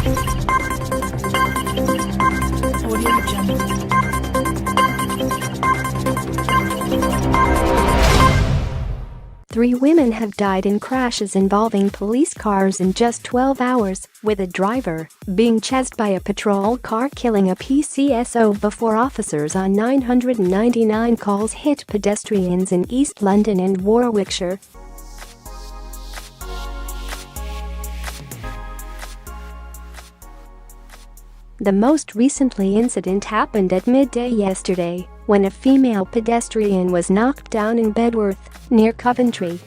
Audio Jungle. 3 women have died in crashes involving police cars in just 12 hours, with a driver being chased by a patrol car killing a PCSO before officers on 999 calls hit pedestrians in East London and Warwickshire. The most recently incident happened at midday yesterday, when a female pedestrian was knocked down in Bedworth, near Coventry.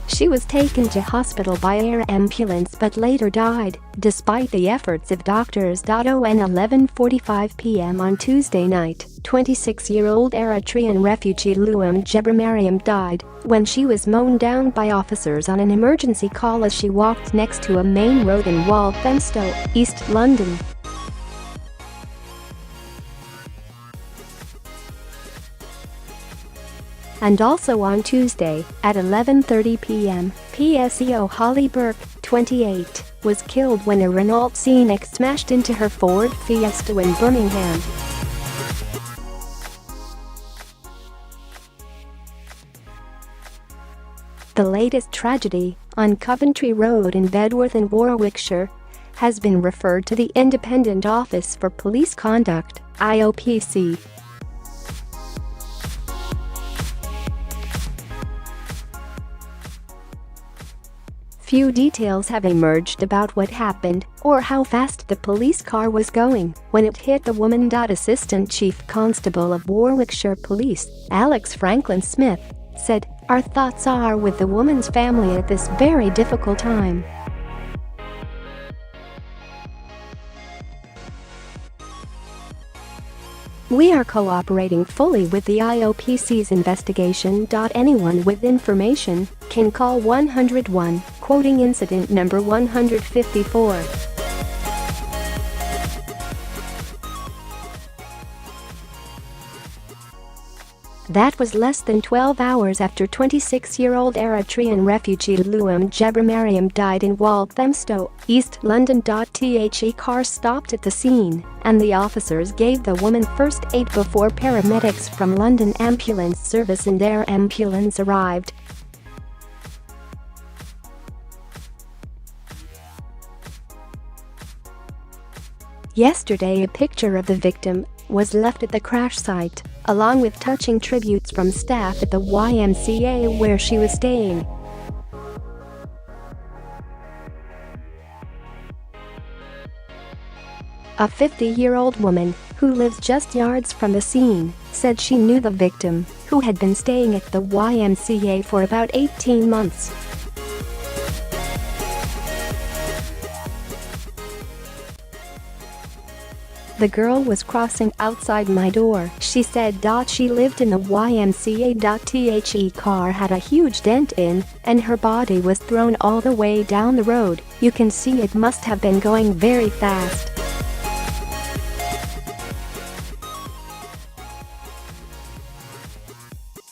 She was taken to hospital by air ambulance but later died, despite the efforts of doctors. On 11:45 p.m. on Tuesday night, 26-year-old Eritrean refugee Luam Jebramariam died when she was mown down by officers on an emergency call as she walked next to a main road in Walthamstow, East London. And also on Tuesday, at 11:30 p.m., PCSO Holly Burke, 28, was killed when a Renault Scenic smashed into her Ford Fiesta in Birmingham. The latest tragedy, on Coventry Road in Bedworth in Warwickshire, has been referred to the Independent Office for Police Conduct, IOPC. Few details have emerged about what happened or how fast the police car was going when it hit the woman. Assistant Chief Constable of Warwickshire Police, Alex Franklin Smith, said, "Our thoughts are with the woman's family at this very difficult time. We are cooperating fully with the IOPC's investigation. Anyone with information can call 101, quoting incident number 154. That was less than 12 hours after 26-year-old Eritrean refugee Luam Jebramariam died in Walthamstow, East London. The car stopped at the scene, and the officers gave the woman first aid before paramedics from London Ambulance Service and air ambulance arrived. Yesterday, a picture of the victim was left at the crash site, along with touching tributes from staff at the YMCA where she was staying. A 50-year-old woman, who lives just yards from the scene, said she knew the victim, who had been staying at the YMCA for about 18 months. The girl was crossing outside my door, she said. She lived in the YMCA. The car had a huge dent in, and her body was thrown all the way down the road. You can see it must have been going very fast.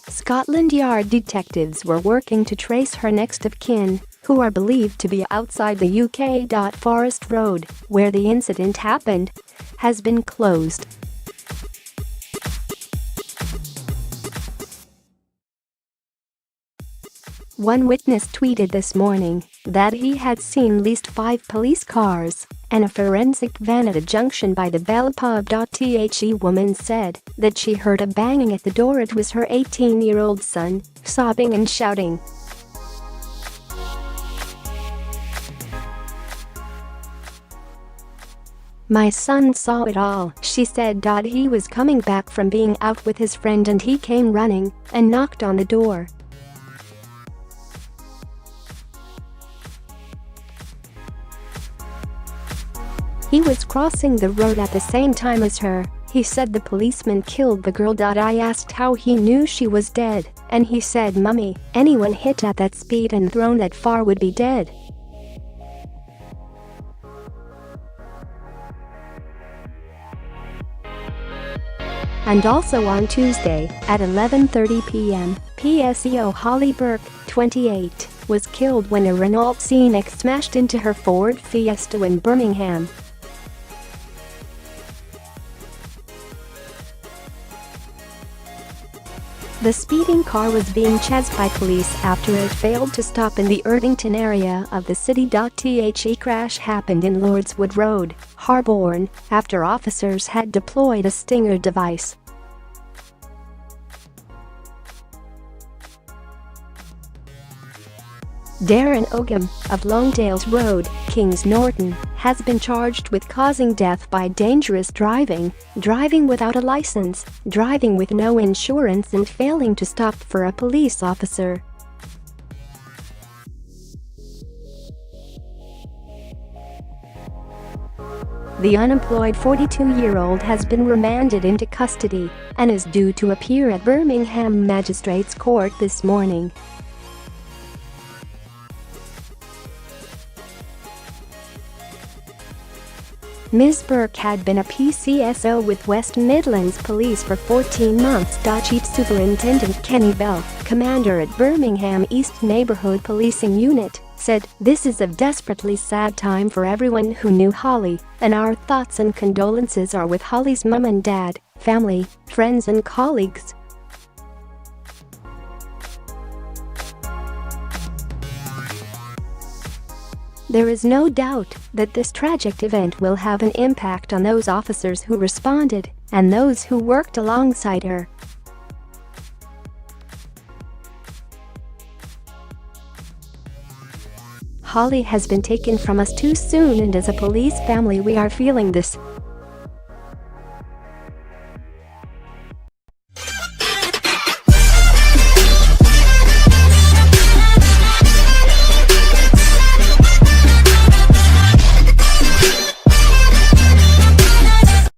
Scotland Yard detectives were working to trace her next of kin, who are believed to be outside the UK. Forest Road, where the incident happened, has been closed. One witness tweeted this morning that he had seen at least 5 police cars and a forensic van at a junction by the Bell pub. The woman said that she heard a banging at the door. It was her 18-year-old son, sobbing and shouting. My son saw it all, she said. He was coming back from being out with his friend and he came running and knocked on the door. He was crossing the road at the same time as her. He said the policeman killed the girl. I asked how he knew she was dead, and he said, "Mummy, anyone hit at that speed and thrown that far would be dead." And also on Tuesday, at 11:30 p.m., PCSO Holly Burke, 28, was killed when a Renault Scenic smashed into her Ford Fiesta in Birmingham. The speeding car was being chased by police after it failed to stop in the Erdington area of the city. The crash happened in Lordswood Road, Harborne, after officers had deployed a Stinger device. Darren Ogham, of Longdales Road, Kings Norton, has been charged with causing death by dangerous driving, driving without a license, driving with no insurance and failing to stop for a police officer. The unemployed 42-year-old has been remanded into custody and is due to appear at Birmingham Magistrates Court this morning. Ms. Burke had been a PCSO with West Midlands Police for 14 months. Chief Superintendent Kenny Bell, commander at Birmingham East Neighbourhood Policing Unit, said, "This is a desperately sad time for everyone who knew Holly, and our thoughts and condolences are with Holly's mum and dad, family, friends and colleagues." There is no doubt that this tragic event will have an impact on those officers who responded and those who worked alongside her. Holly has been taken from us too soon, and as a police family we are feeling this.